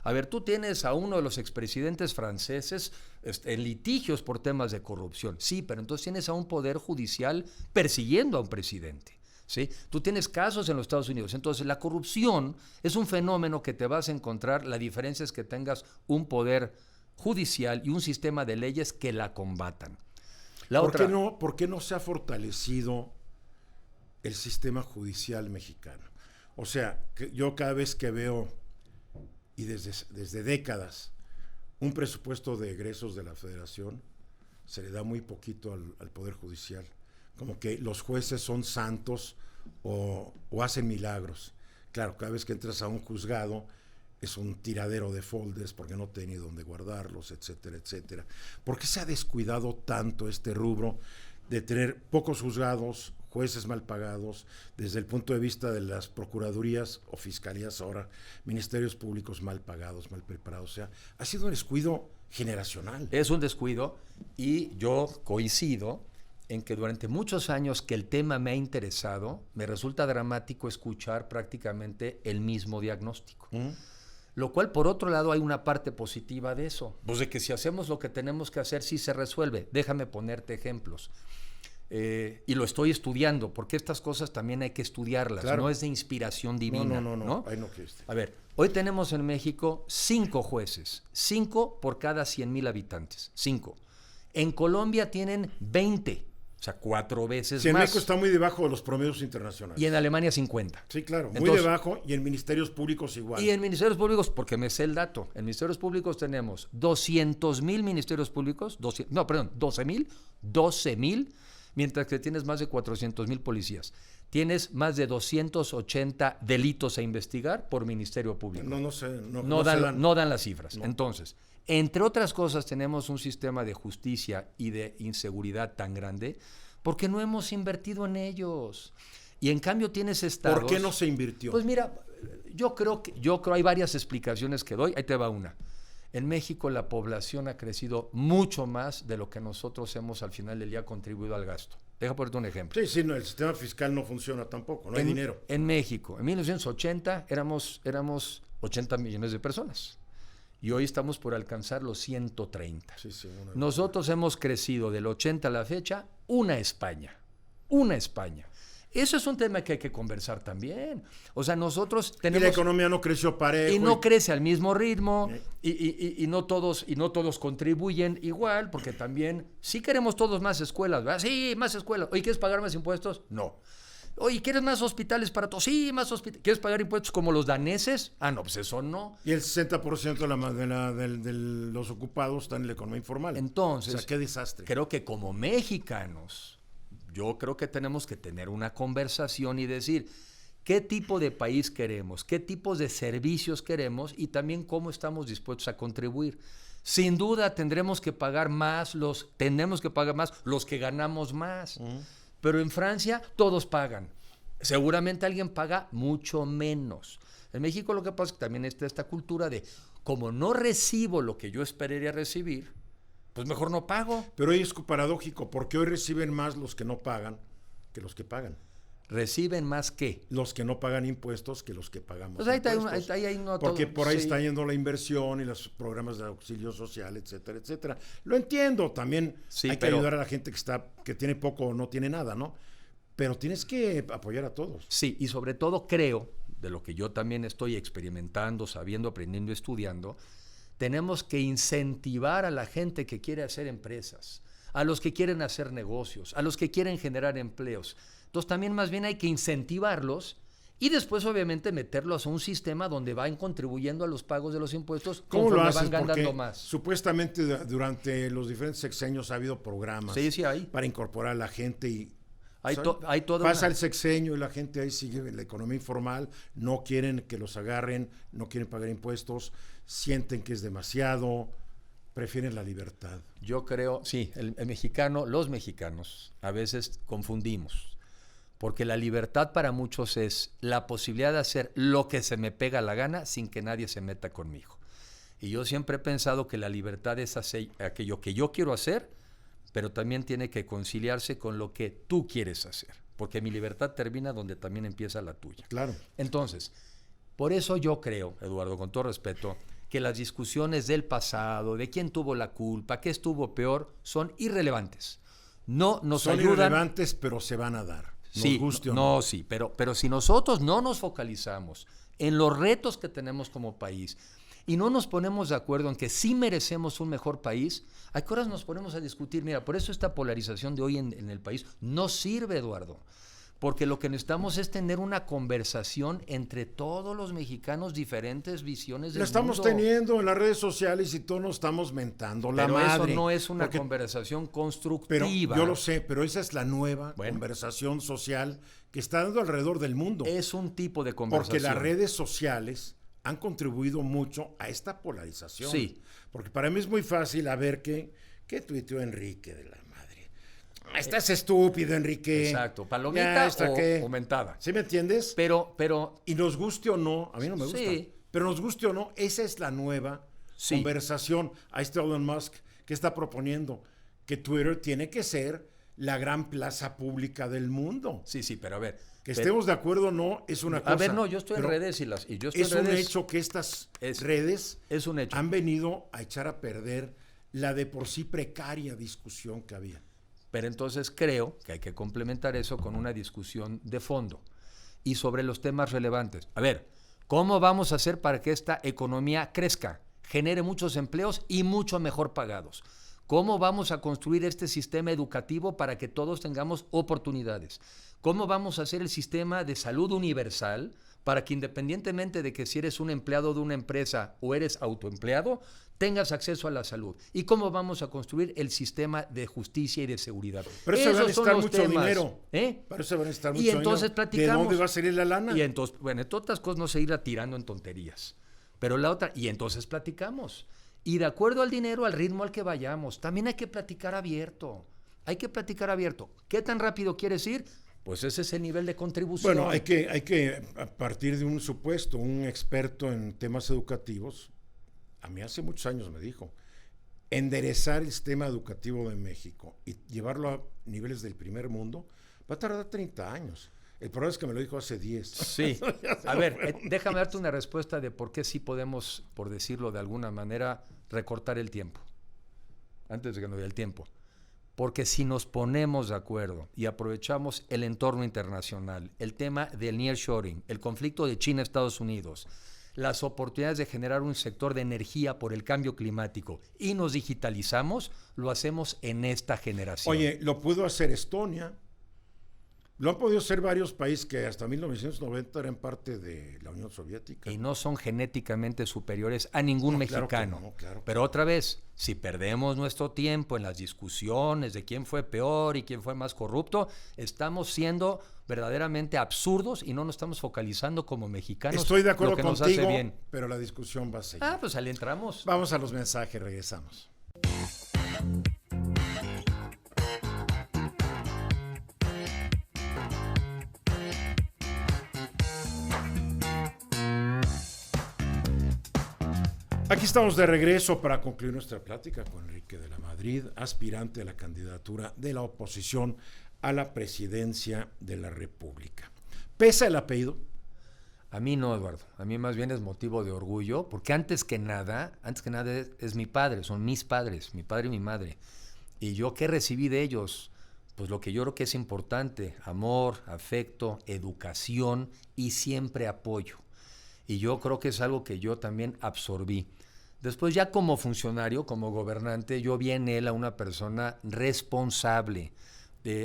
A ver, tú tienes a uno de los expresidentes franceses en litigios por temas de corrupción. Sí, pero entonces tienes a un poder judicial persiguiendo a un presidente. ¿Sí? Tú tienes casos en los Estados Unidos. Entonces, la corrupción es un fenómeno que te vas a encontrar. La diferencia es que tengas un poder judicial y un sistema de leyes que la combatan. ¿Por qué no se ha fortalecido el sistema judicial mexicano? O sea, yo cada vez que veo, y desde décadas, un presupuesto de egresos de la Federación, se le da muy poquito al Poder Judicial. Como que los jueces son santos o hacen milagros. Claro, cada vez que entras a un juzgado es un tiradero de folders porque no tiene dónde guardarlos, etcétera, etcétera. ¿Por qué se ha descuidado tanto este rubro de tener pocos juzgados, jueces mal pagados, desde el punto de vista de las procuradurías o fiscalías ahora, ministerios públicos mal pagados, mal preparados? O sea, ha sido un descuido generacional. Es un descuido y yo coincido en que durante muchos años que el tema me ha interesado, me resulta dramático escuchar prácticamente el mismo diagnóstico. Lo cual, por otro lado, hay una parte positiva de eso. Pues de que si hacemos lo que tenemos que hacer, sí se resuelve. Déjame ponerte ejemplos. Y lo estoy estudiando, porque estas cosas también hay que estudiarlas. Claro. No es de inspiración divina. No. Ahí no quiste. A ver, hoy tenemos en México 5 jueces. 5 por cada 100,000 habitantes. 5. En Colombia tienen 20. O sea, 4 veces en más. México está muy debajo de los promedios internacionales. Y en Alemania 50. Sí, claro, muy debajo, y en ministerios públicos igual. Y en ministerios públicos, porque me sé el dato, en ministerios públicos tenemos 200,000 ministerios públicos, 12,000, mientras que tienes más de 400,000 policías. Tienes más de 280 delitos a investigar por ministerio público. No dan las cifras. No. Entonces, entre otras cosas, tenemos un sistema de justicia y de inseguridad tan grande porque no hemos invertido en ellos. Y en cambio tienes estados... ¿Por qué no se invirtió? Pues mira, yo creo hay varias explicaciones que doy. Ahí te va una. En México la población ha crecido mucho más de lo que nosotros hemos al final del día contribuido al gasto. Deja ponerte un ejemplo. Sí, no, el sistema fiscal no funciona tampoco, no hay dinero. En México, en 1980 éramos 80 millones de personas. Y hoy estamos por alcanzar los 130. Sí, Nosotros hemos crecido del 80 a la fecha, una España. Eso es un tema que hay que conversar también. O sea, nosotros tenemos... Y la economía no creció parejo. Y no crece al mismo ritmo, y no todos contribuyen igual, porque también sí queremos todos más escuelas, ¿verdad? Sí, más escuelas. Oye, ¿quieres pagar más impuestos? No. Oye, ¿quieres más hospitales para todos? Sí, más hospitales. ¿Quieres pagar impuestos como los daneses? Ah, no, pues eso no. Y el 60% de los ocupados están en la economía informal. Entonces, o sea, qué desastre. Creo que como mexicanos, yo creo que tenemos que tener una conversación y decir qué tipo de país queremos, qué tipos de servicios queremos y también cómo estamos dispuestos a contribuir. Sin duda tendremos que pagar más los que ganamos más. Pero en Francia todos pagan. Seguramente alguien paga mucho menos. En México lo que pasa es que también está esta cultura de, como no recibo lo que yo esperaría recibir, pues mejor no pago. Pero hoy es paradójico, porque hoy reciben más los que no pagan que los que pagan. ¿Reciben más qué? Los que no pagan impuestos que los que pagamos Pues ahí impuestos. ahí no Porque todo, por ahí sí. está yendo la inversión y los programas de auxilio social, etcétera, etcétera. Lo entiendo, también Sí, hay que ayudar a la gente que tiene poco o no tiene nada, ¿no? Pero tienes que apoyar a todos. Sí, y sobre todo creo, de lo que yo también estoy experimentando, sabiendo, aprendiendo, estudiando, tenemos que incentivar a la gente que quiere hacer empresas, a los que quieren hacer negocios, a los que quieren generar empleos. Entonces también más bien hay que incentivarlos y después obviamente meterlos a un sistema donde van contribuyendo a los pagos de los impuestos ¿Cómo lo conforme haces? van ganando Porque más. supuestamente durante los diferentes sexenios ha habido programas Sí, hay. para incorporar a la gente y Hay toda pasa una... el sexenio y la gente ahí sigue en la economía informal, no quieren que los agarren, no quieren pagar impuestos, sienten que es demasiado, prefieren la libertad. Yo creo, sí, el mexicano, los mexicanos a veces confundimos, porque la libertad para muchos es la posibilidad de hacer lo que se me pega la gana sin que nadie se meta conmigo. Y yo siempre he pensado que la libertad es hacer aquello que yo quiero hacer, pero también tiene que conciliarse con lo que tú quieres hacer, porque mi libertad termina donde también empieza la tuya. Claro. Entonces, por eso yo creo, Eduardo, con todo respeto, que las discusiones del pasado, de quién tuvo la culpa, qué estuvo peor, son irrelevantes. No nos Son ayudan. irrelevantes, pero se van a dar. Sí, guste o no, sí, pero si nosotros no nos focalizamos en los retos que tenemos como país y no nos ponemos de acuerdo en que sí merecemos un mejor país, ¿a qué horas nos ponemos a discutir? Mira, por eso esta polarización de hoy en el país no sirve, Eduardo. Porque lo que necesitamos es tener una conversación entre todos los mexicanos, diferentes visiones del Lo estamos mundo. teniendo en las redes sociales y todos nos estamos mentando la Pero madre. eso no es una Porque- conversación Pero constructiva. yo lo sé, pero esa es la nueva Bueno. conversación social que está dando alrededor del mundo. Es un tipo de Porque conversación. las redes sociales han contribuido mucho a esta polarización. Sí. Porque para mí es muy fácil a ver qué tuiteó Enrique de la madre. Estás estúpido, Enrique. Exacto, Ya, palomita ¿esta qué? o mentada. ¿Sí me entiendes? Pero Y nos guste o no, a mí no me gusta, Sí. pero nos guste o no, esa es la nueva Sí. conversación. Ahí está Elon Musk, que está proponiendo que Twitter tiene que ser la gran plaza pública del mundo. sí, pero a ver. Que pero- estemos de acuerdo o no es una cosa. a ver, no, yo estoy en pero redes y yo estoy es en un redes. hecho que estas Es- redes Es un hecho. han venido a echar a perder la de por sí precaria discusión que había. Pero entonces creo que hay que complementar eso con una discusión de fondo y sobre los temas relevantes. A ver, ¿cómo vamos a hacer para que esta economía crezca, genere muchos empleos y mucho mejor pagados? ¿Cómo vamos a construir este sistema educativo para que todos tengamos oportunidades? ¿Cómo vamos a hacer el sistema de salud universal para que independientemente de que si eres un empleado de una empresa o eres autoempleado, tengas acceso a la salud? ¿Y cómo vamos a construir el sistema de justicia y de seguridad? Pero eso va a Esos son necesitar los mucho temas, dinero. ¿eh? Para eso va a necesitar mucho Y entonces dinero. platicamos. ¿De dónde va a salir la lana? Y entonces, bueno, entre otras cosas no seguirla tirando en tonterías. Pero la otra, y entonces platicamos. Y de acuerdo al dinero, al ritmo al que vayamos, también hay que platicar abierto. Hay que platicar abierto. ¿Qué tan rápido quieres ir? Pues ese es el nivel de contribución. Bueno, hay que, a partir de un supuesto, un experto en temas educativos, a mí hace muchos años me dijo, enderezar el sistema educativo de México y llevarlo a niveles del primer mundo, va a tardar 30 años. El problema es que me lo dijo hace 10. Sí. A ver, déjame darte una respuesta de por qué sí podemos, por decirlo de alguna manera, recortar el tiempo. Antes de que nos dé el tiempo. Porque si nos ponemos de acuerdo y aprovechamos el entorno internacional, el tema del nearshoring, el conflicto de China-Estados Unidos, las oportunidades de generar un sector de energía por el cambio climático y nos digitalizamos, lo hacemos en esta generación. Oye, lo pudo hacer Estonia. Lo han podido hacer varios países que hasta 1990 eran parte de la Unión Soviética. Y no son genéticamente superiores a ningún No, claro que mexicano. no, claro que Pero otra vez, si perdemos nuestro tiempo en las discusiones de quién fue peor y quién fue más corrupto, estamos siendo verdaderamente absurdos y no nos estamos focalizando como mexicanos. Estoy de acuerdo lo que nos hace contigo, bien. pero la discusión va a seguir. Ah, pues ahí entramos. Vamos a los mensajes, regresamos. Aquí estamos de regreso para concluir nuestra plática con Enrique de la Madrid, aspirante a la candidatura de la oposición a la presidencia de la República. ¿Pesa el apellido? A mí no, Eduardo. A mí más bien es motivo de orgullo, porque antes que nada es mi padre, son mis padres, mi padre y mi madre. Y yo, ¿qué recibí de ellos? Pues lo que yo creo que es importante: amor, afecto, educación y siempre apoyo. Y yo creo que es algo que yo también absorbí. Después, ya como funcionario, como gobernante, yo vi en él a una persona responsable,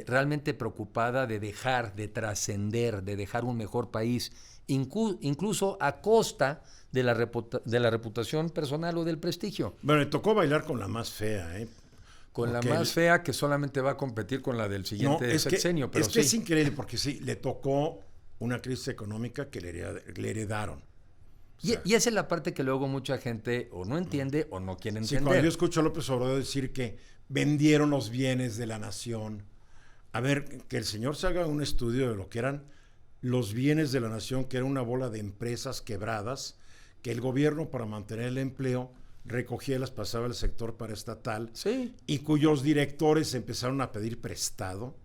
realmente preocupada de dejar, de trascender, de dejar un mejor país, incluso a costa de la reputación personal o del prestigio. Bueno, le tocó bailar con la más fea, ¿eh? Con la más fea, que solamente va a competir con la del siguiente sexenio. Pero es que es increíble, porque sí, le tocó una crisis económica que le heredaron. Y esa es la parte que luego mucha gente o no entiende o no quiere entender. Sí, cuando yo escucho a López Obrador decir que vendieron los bienes de la nación. A ver, que el señor se haga un estudio de lo que eran los bienes de la nación, que era una bola de empresas quebradas, que el gobierno, para mantener el empleo, recogía y las pasaba al sector paraestatal, sí, y cuyos directores empezaron a pedir prestado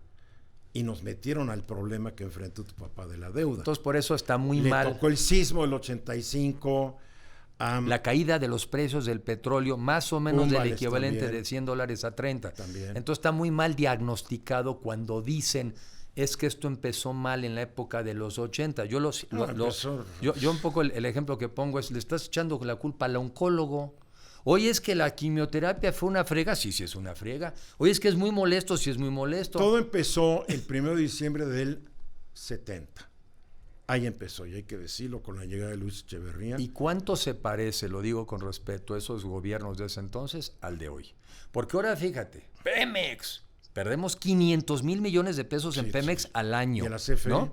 y nos metieron al problema que enfrentó tu papá de la deuda. Entonces, por eso está muy mal. Le tocó el sismo del 85. La caída de los precios del petróleo, más o menos del equivalente también. De $100 a 30. También. Entonces está muy mal diagnosticado cuando dicen es que esto empezó mal en la época de los 80. Yo un poco el ejemplo que pongo es: le estás echando la culpa al oncólogo. Oye, es que la quimioterapia fue una frega. Sí, es una frega. Oye, es que es muy molesto. Sí, es muy molesto. Todo empezó el 1 de diciembre del 70. Ahí empezó, y hay que decirlo, con la llegada de Luis Echeverría. ¿Y cuánto se parece, lo digo con respeto, a esos gobiernos de ese entonces al de hoy? Porque ahora fíjate, Pemex, perdemos 500 mil millones de pesos en Pemex al año. ¿Y a la CFE? ¿No?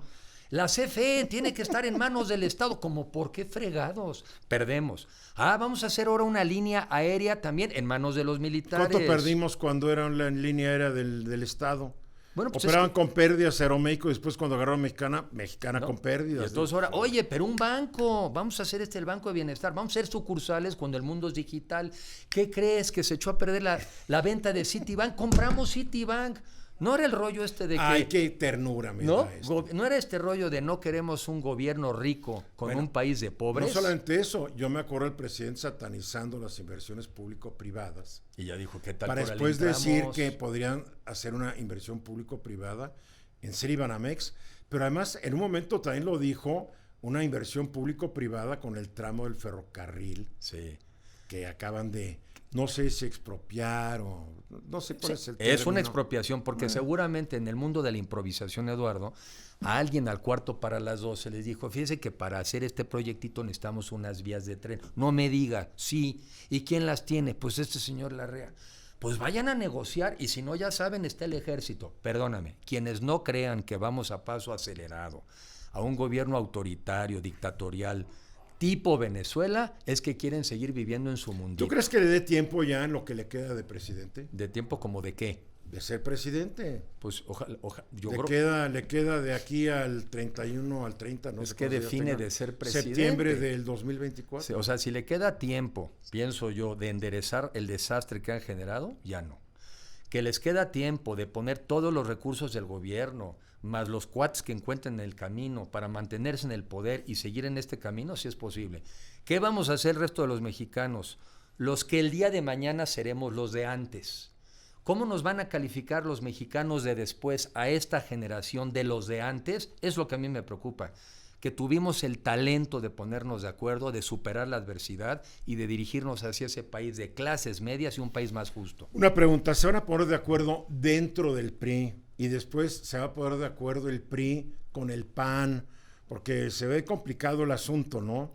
La CFE tiene que estar en manos del Estado. ¿Cómo por qué fregados? Perdemos. Vamos a hacer ahora una línea aérea también en manos de los militares. ¿Cuánto perdimos cuando era la línea aérea del Estado? Bueno, pues operaban con pérdidas Aeroméxico, y después cuando agarraron Mexicana ¿no? Con pérdidas. Y entonces ahora, oye, pero un banco, vamos a hacer el Banco de Bienestar, vamos a hacer sucursales cuando el mundo es digital. ¿Qué crees? Que se echó a perder la venta de Citibank. Compramos Citibank. No era el rollo de que... Ay, qué ternura me ¿no? da esto. No era este rollo de no queremos un gobierno rico con un país de pobres. No solamente eso, yo me acuerdo del presidente satanizando las inversiones público-privadas. Y ya dijo, ¿qué tal? Para después decir que podrían hacer una inversión público-privada en Citibanamex, pero además en un momento también lo dijo, una inversión público-privada con el tramo del ferrocarril, sí, que acaban de... No sé si expropiar o... No sé cuál es el término. Es una expropiación, porque seguramente en el mundo de la improvisación, Eduardo, a alguien al cuarto para las 12 les dijo: fíjese que para hacer este proyectito necesitamos unas vías de tren. No me diga, sí. ¿Y quién las tiene? Pues este señor Larrea. Pues vayan a negociar, y si no, ya saben, está el ejército. Perdóname, quienes no crean que vamos a paso acelerado a un gobierno autoritario, dictatorial, tipo Venezuela, es que quieren seguir viviendo en su mundito. ¿Tú crees que le dé tiempo ya en lo que le queda de presidente? ¿De tiempo como de qué? De ser presidente. Pues ojalá, yo le queda de aquí al 31, al 30, no es sé que define de ser presidente. Septiembre del 2024. O sea, si le queda tiempo, pienso yo, de enderezar el desastre que han generado, ya no. Que les queda tiempo de poner todos los recursos del gobierno, más los cuates que encuentren en el camino para mantenerse en el poder y seguir en este camino, si es posible. ¿Qué vamos a hacer el resto de los mexicanos? Los que el día de mañana seremos los de antes. ¿Cómo nos van a calificar los mexicanos de después a esta generación de los de antes? Es lo que a mí me preocupa. Que tuvimos el talento de ponernos de acuerdo, de superar la adversidad y de dirigirnos hacia ese país de clases medias y un país más justo. Una pregunta: ¿se van a poner de acuerdo dentro del PRI y después se va a poner de acuerdo el PRI con el PAN? Porque se ve complicado el asunto, ¿no?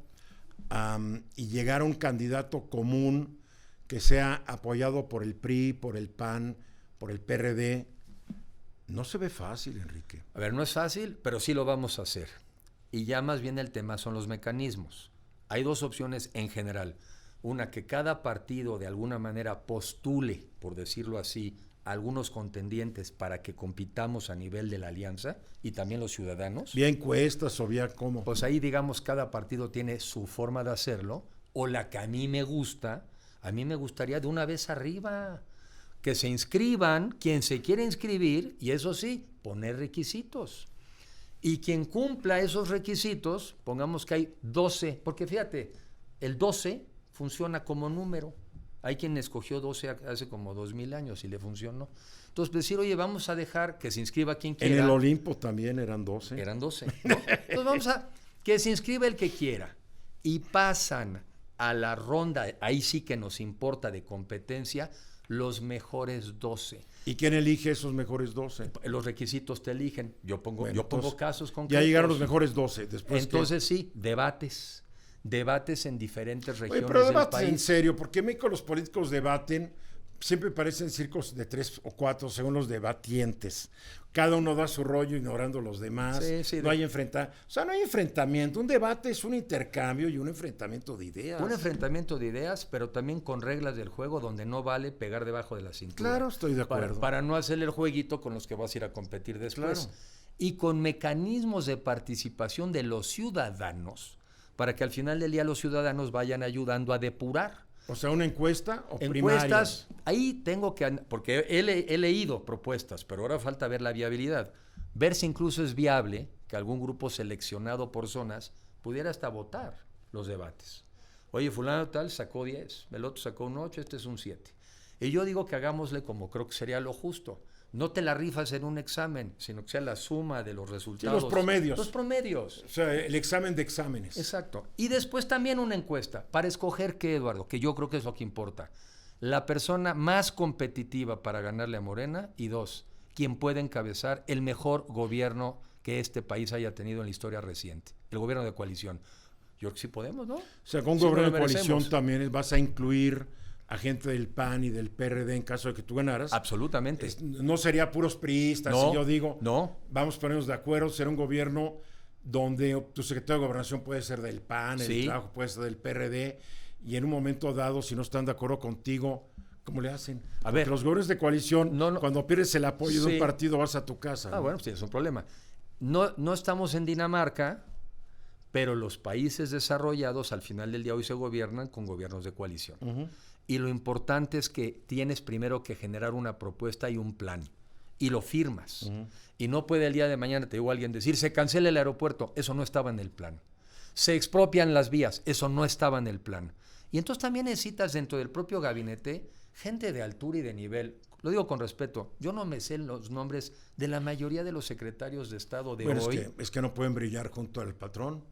Y llegar a un candidato común que sea apoyado por el PRI, por el PAN, por el PRD. No se ve fácil, Enrique. A ver, no es fácil, pero sí lo vamos a hacer. Y ya más bien el tema son los mecanismos. Hay dos opciones en general. Una, que cada partido de alguna manera postule, por decirlo así, algunos contendientes para que compitamos a nivel de la alianza, y también los ciudadanos. ¿Vía encuestas o vía cómo? Pues ahí, digamos, cada partido tiene su forma de hacerlo, O la que a mí me gustaría de una vez arriba, que se inscriban quien se quiere inscribir y eso sí, poner requisitos. Y quien cumpla esos requisitos, pongamos que hay 12, porque fíjate, el 12 funciona como número. Hay quien escogió 12 hace como 2000 años y le funcionó. Entonces, decir, oye, vamos a dejar que se inscriba quien quiera. En el Olimpo también eran 12. Eran 12, ¿no? Entonces, vamos a que se inscriba el que quiera. Y pasan a la ronda, ahí sí que nos importa de competencia, los mejores 12. ¿Y quién elige esos mejores 12? Los requisitos te eligen. Yo pongo casos concretos. Ya llegaron los mejores 12. Entonces sí, debates en diferentes regiones pero del debates país. en serio, porque en México los políticos debaten, siempre parecen circos de 3 o 4 según los debatientes. Cada uno da su rollo ignorando a los demás. No hay enfrentamiento. Un debate es un intercambio y un enfrentamiento de ideas. Un enfrentamiento de ideas, pero también con reglas del juego donde no vale pegar debajo de la cintura. Claro, estoy de acuerdo. Para no hacer el jueguito con los que vas a ir a competir después. Claro. Y con mecanismos de participación de los ciudadanos, para que al final del día los ciudadanos vayan ayudando a depurar. O sea, una encuesta o encuestas, ahí tengo que, porque he leído propuestas, pero ahora falta ver la viabilidad. Ver si incluso es viable que algún grupo seleccionado por zonas pudiera hasta votar los debates. Oye, fulano tal sacó 10, el otro sacó un 8, este es un 7. Y yo digo que hagámosle como creo que sería lo justo. No te la rifas en un examen, sino que sea la suma de los resultados. Sí, los promedios. Los promedios. O sea, el examen de exámenes. Exacto. Y después también una encuesta para escoger qué, Eduardo, que yo creo que es lo que importa. La persona más competitiva para ganarle a Morena y 2, quien puede encabezar el mejor gobierno que este país haya tenido en la historia reciente. El gobierno de coalición. Yo creo que sí podemos, ¿no? O sea, con un gobierno de coalición también vas a incluir a gente del PAN y del PRD en caso de que tú ganaras. Absolutamente. No sería puros priistas. No, si yo digo, no. Vamos a ponernos de acuerdo, será un gobierno donde tu secretario de Gobernación puede ser del PAN, el trabajo puede ser del PRD, y en un momento dado, si no están de acuerdo contigo, ¿cómo le hacen? A ver, los gobiernos de coalición, cuando pierdes el apoyo de un partido, vas a tu casa. Bueno, pues tienes un problema. No estamos en Dinamarca, pero los países desarrollados al final del día hoy se gobiernan con gobiernos de coalición. Uh-huh. Y lo importante es que tienes primero que generar una propuesta y un plan. Y lo firmas. Uh-huh. Y no puede el día de mañana, te digo alguien, decir, se cancela el aeropuerto. Eso no estaba en el plan. Se expropian las vías. Eso no estaba en el plan. Y entonces también necesitas dentro del propio gabinete gente de altura y de nivel. Lo digo con respeto. Yo no me sé los nombres de la mayoría de los secretarios de Estado de hoy. Es que no pueden brillar junto al patrón.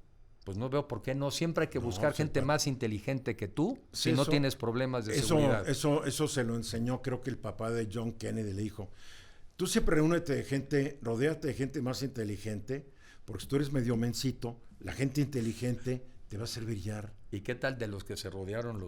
Pues no veo por qué no. Siempre hay que buscar gente más inteligente que tú si no tienes problemas de seguridad. Eso se lo enseñó, creo que el papá de John Kennedy le dijo, tú siempre rodéate de gente más inteligente, porque si tú eres medio mencito, la gente inteligente te va a hacer brillar. ¿Y qué tal de los que se rodearon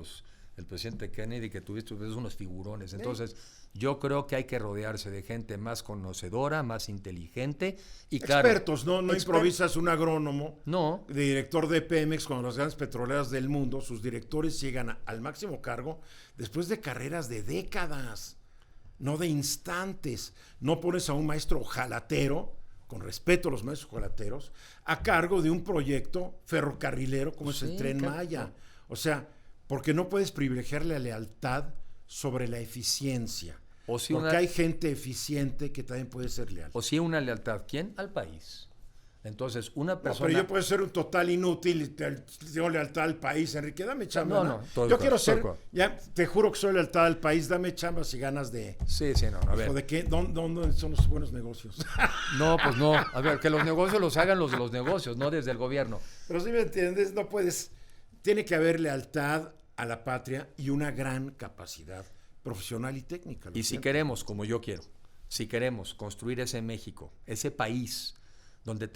el presidente Kennedy, que tuviste unos figurones? Entonces, yo creo que hay que rodearse de gente más conocedora, más inteligente y expertos, no improvisas un agrónomo, no, de director de Pemex, cuando las grandes petroleras del mundo, sus directores llegan al máximo cargo después de carreras de décadas, no de instantes. No pones a un maestro ojalatero, con respeto a los maestros ojalateros, a cargo de un proyecto ferrocarrilero como es el Tren Maya. O sea, porque no puedes privilegiar la lealtad sobre la eficiencia. Porque hay gente eficiente que también puede ser leal. O si una lealtad, ¿quién? Al país. Entonces, una persona... pero yo puedo ser un total inútil y tengo lealtad al país, Enrique, dame chamba. Yo quiero ser, ya te juro que soy lealtad al país, dame chamba si ganas de... Sí, a ver. ¿De qué? ¿Dónde son los buenos negocios? No, pues no. A ver, que los negocios los hagan los de los negocios, no desde el gobierno. Pero si me entiendes, no puedes... Tiene que haber lealtad a la patria y una gran capacidad profesional y técnica. Y si queremos, como yo quiero, si queremos construir ese México, ese país donde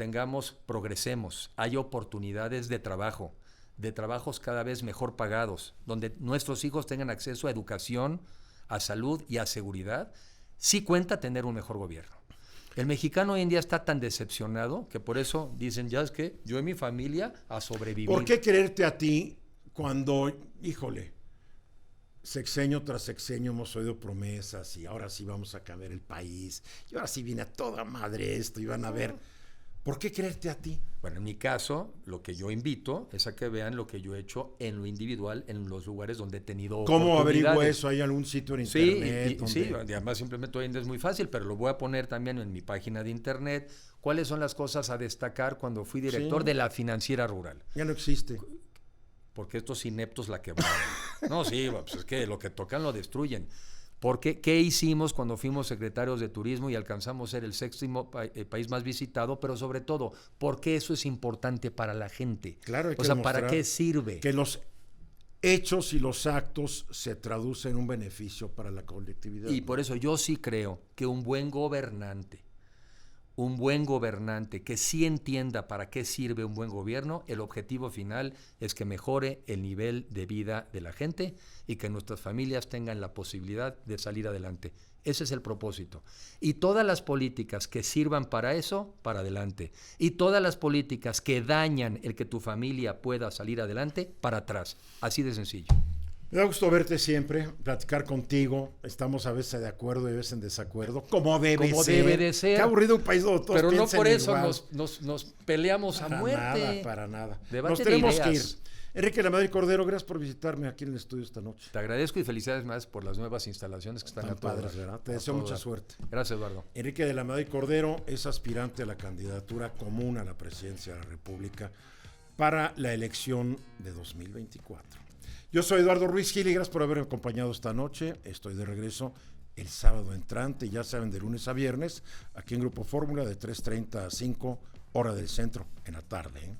progresemos, hay oportunidades de trabajo, de trabajos cada vez mejor pagados, donde nuestros hijos tengan acceso a educación, a salud y a seguridad, sí cuenta tener un mejor gobierno. El mexicano hoy en día está tan decepcionado que por eso dicen, ya es que yo y mi familia a sobrevivir. ¿Por qué quererte a ti cuando, híjole, sexenio tras sexenio hemos oído promesas y ahora sí vamos a cambiar el país y ahora sí viene a toda madre esto y van a ver? ¿Por qué creerte a ti? Bueno, en mi caso, lo que yo invito es a que vean lo que yo he hecho en lo individual, en los lugares donde he tenido ¿Cómo averiguo oportunidades. eso? ¿Hay algún sitio en Sí, internet? sí, además simplemente hoy en día es muy fácil, pero lo voy a poner también en mi página de internet. ¿Cuáles son las cosas a destacar cuando fui director Sí. de la Financiera Rural? Ya no existe. Porque estos ineptos la quebraron. No, sí, pues es que lo que tocan lo destruyen. Porque, ¿qué hicimos cuando fuimos secretarios de turismo y alcanzamos ser el séptimo país más visitado? Pero sobre todo, ¿por qué eso es importante para la gente? Claro, hay que o sea, ¿para demostrar qué sirve? que los hechos y los actos se traducen en un beneficio para la colectividad. Y por eso yo sí creo que un buen gobernante que sí entienda para qué sirve un buen gobierno, el objetivo final es que mejore el nivel de vida de la gente y que nuestras familias tengan la posibilidad de salir adelante. Ese es el propósito. Y todas las políticas que sirvan para eso, para adelante. Y todas las políticas que dañan el que tu familia pueda salir adelante, para atrás. Así de sencillo. Me da gusto verte siempre, platicar contigo. Estamos a veces de acuerdo y a veces en desacuerdo. Como debe de ser. Qué aburrido un país donde todos Pero no piensen por eso igual. nos peleamos a muerte. Para nada. Debate Nos de tenemos que ir. ideas. Enrique Lamadrid Cordero, gracias por visitarme aquí en el estudio esta noche. Te agradezco y felicidades más por las nuevas instalaciones que están Tan a todo padres, dar. ¿verdad? Te A deseo todo mucha dar. suerte. Gracias, Eduardo. Enrique de Lamadrid Cordero es aspirante a la candidatura común a la presidencia de la República para la elección de 2024. Yo soy Eduardo Ruiz Gil y gracias por haberme acompañado esta noche. Estoy de regreso el sábado entrante, ya saben, de lunes a viernes, aquí en Grupo Fórmula de 3:30 a 5, hora del centro, en la tarde.